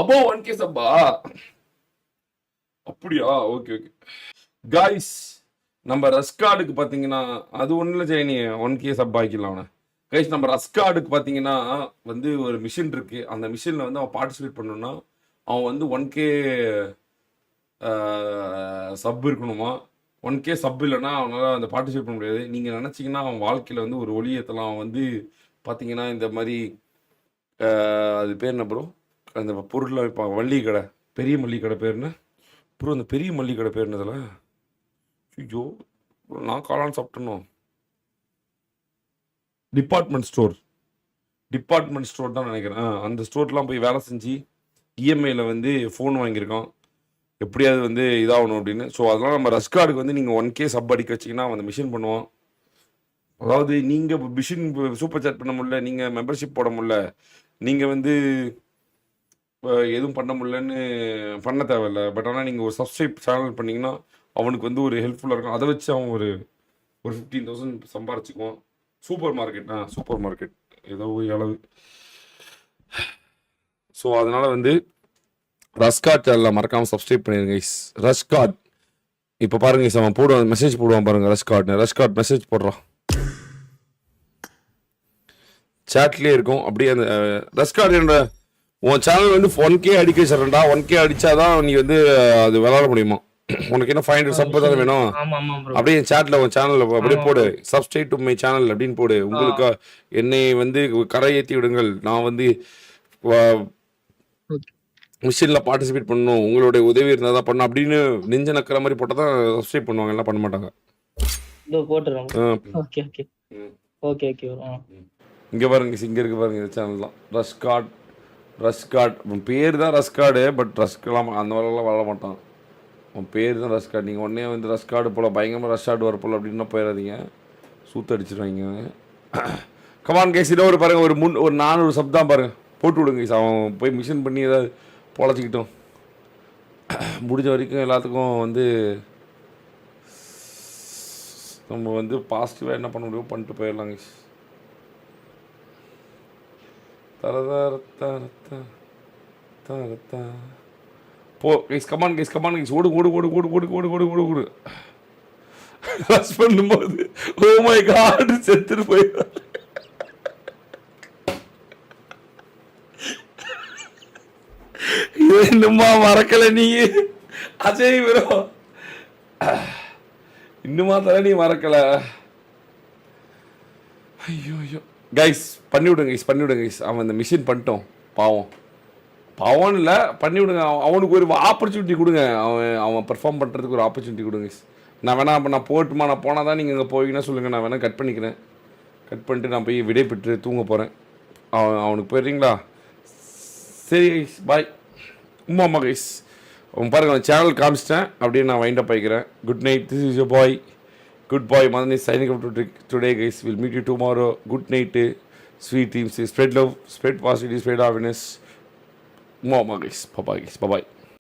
அப்போ 1K சப்பா அப்படியா? ஓகே ஓகே காய்ஸ், நம்ம ரஸ்கார்டுக்கு பார்த்தீங்கன்னா அது ஒன்றும் சரி, நீ 1K சப் ஆக்கிடலாம் அவனை. கைஸ் நம்ம ரஸ்கார்டுக்கு பார்த்தீங்கன்னா வந்து ஒரு மிஷின் இருக்கு. அந்த மிஷினில் வந்து அவன் பார்ட்டிசிபேட் பண்ணணும்னா அவன் வந்து 1K சப் இருக்கணுமா. 1K சப் இல்லைன்னா அவனால் அந்த பார்ட்டிசிபேட் பண்ண முடியாது. நீங்கள் நினச்சிங்கன்னா அவன் வாழ்க்கையில் வந்து ஒரு ஒளி ஏற்றலாம். அவன் வந்து பார்த்தீங்கன்னா இந்த மாதிரி அது பேர் என்ன ப்ரோ, அந்த பொருள்லாம் வைப்பாங்க மல்லிகை கடை, பெரிய மல்லிகை கடை பேர் என்ன ப்ரோ? அந்த பெரிய மல்லிகை கடை பேர் என்னதில்? ஐயோ நான் காளான் சாப்பிட்டணும். டிபார்ட்மெண்ட் ஸ்டோர் தான் நினைக்கிறேன். அந்த ஸ்டோர்லாம் போய் வேலை செஞ்சு இஎம்ஐயில் வந்து ஃபோன் வாங்கியிருக்கான், எப்படியாவது வந்து இதாகணும் அப்படின்னு. ஸோ அதெல்லாம் நம்ம ரஸ்கார்டுக்கு வந்து நீங்கள் 1K சப் அடிக்க வச்சிங்கன்னா அந்த மிஷின் பண்ணுவான். அதாவது நீங்கள் மிஷின் சூப்பர் சாட் பண்ண முடியல, நீங்கள் மெம்பர்ஷிப் போட முடியல, நீங்கள் வந்து எதுவும் பண்ண முடியலன்னு பண்ண தேவையில்ல. பட் ஆனால் நீங்கள் ஒரு சப்ஸ்கிரைப் சேனல் பண்ணிங்கன்னா அவனுக்கு வந்து ஒரு ஹெல்ப்ஃபுல்லாக இருக்கும். அதை வச்சு அவன் ஒரு 15,000 சம்பாரிச்சுக்குவான். சூப்பர் மார்க்கெட் ஏதோ ஒரு அளவு. ஸோ அதனால் வந்து ரஸ்கார்ட் சேனலில் மறக்காமல் சப்ஸ்கிரைப் பண்ணிடுங்க கைஸ். ரஸ்கார்ட் இப்போ பாருங்க கைஸ், அவன் போடுவான் மெசேஜ் போடுவான் பாருங்க. ரஸ்கார்ட் மெசேஜ் போடுறான், சேட்லேயே இருக்கும். அப்படியே அந்த ரஸ்கார்ட் என்ற உன் சேனல் வந்து 1K அடிக்க வச்சிடறா. 1K அடிச்சாதான் நீ வந்து அது விளாட முடியுமா. உனக்கு என்ன 500 சப் தான் வேணும். அப்படியே சேட்ல உன் சேனல்ல அப்படியே போடு, சப்ஸ்கிரைப் டு மை சேனல் அப்படின்னு போடு. உங்களுக்கு என்னை வந்து கரை ஏற்றி விடுங்கள், நான் வந்து மிஷின்ல பார்ட்டிசிபேட் பண்ணணும், உங்களுடைய உதவி இருந்தால் தான் பண்ணணும் அப்படின்னு நெஞ்ச நக்கிற மாதிரி போட்டால் தான் சப்ஸ்கிரைப் பண்ணுவாங்க, எல்லாம் பண்ண மாட்டாங்க. இங்கே பாருங்க, இங்கே இருக்கு பாருங்க, இந்த சேனல் தான் ரஸ்கார்ட் பேர் தான் ரஸ்கார்டு. பட் ரஸ்கெல்லாம் அந்த மாதிரிலாம் வர மாட்டான். உன் பேர் தான் ரஸ்கார்டு. நீங்கள் உடனே வந்து ரஸ்கார்டு போல் பயங்கரமாக ரஸ்கார்டு வர போல் அப்படின்னா போயிடாதீங்க, சூத்து அடிச்சிடுவாங்க. கமான் கேஸ், இதோ ஒரு பாருங்கள், ஒரு 400 சப் தான் பாருங்கள், போட்டு விடுங்க கேஸ். அவன் போய் மிஷின் பண்ணி ஏதாவது பொழைச்சிக்கிட்டோம். முடிஞ்ச வரைக்கும் எல்லாத்துக்கும் வந்து நம்ம வந்து பாசிட்டிவாக என்ன பண்ண முடியும் பண்ணிட்டு போயிடலாம் கேஸ். போ கைஸ், கமான் கைஸ், ஓடு. ரஷ் பண்ணும்போது ஓ மை காட் செத்துட்டு போயிடும். இன்னுமா மறக்கல நீ அஜய் ப்ரோ, இன்னுமா தர நீ மறக்கல. ஐயோ கைஸ், பண்ணி விடுங்க கைஸ். அவன் இந்த மிஷின் பண்ணிட்டோம், பாவம் இல்லை, பண்ணி விடுங்க. அவனுக்கு ஒரு ஆப்பர்ச்சுனிட்டி கொடுங்க, அவன் பெர்ஃபார்ம் பண்ணுறதுக்கு ஒரு ஆப்பர்ச்சுனிட்டி கொடுங்க. நான் வேணா அப்போ நான் போட்டுமா, நான் போனால் தான் நீங்கள் அங்கே போவீங்கன்னா சொல்லுங்கள், நான் வேணால் கட் பண்ணிக்கிறேன். கட் பண்ணிட்டு நான் போய் விடை பெற்று தூங்க போகிறேன். அவனுக்கு போயிடுறீங்களா? சரி கைஸ், பாய். அம்மா கைஸ், அவன் பாருங்கள், நான் சேனல் காமிச்சிட்டேன், அப்படியே நான் வைண்ட் அப் ஆகிக்கிறேன். Good night, this is your boy. Good boy, Madani signing up today, guys. We'll meet you tomorrow. Good night, sweet dreams. Spread love, spread positivity, spread happiness. More, guys. Bye-bye, guys. Bye-bye.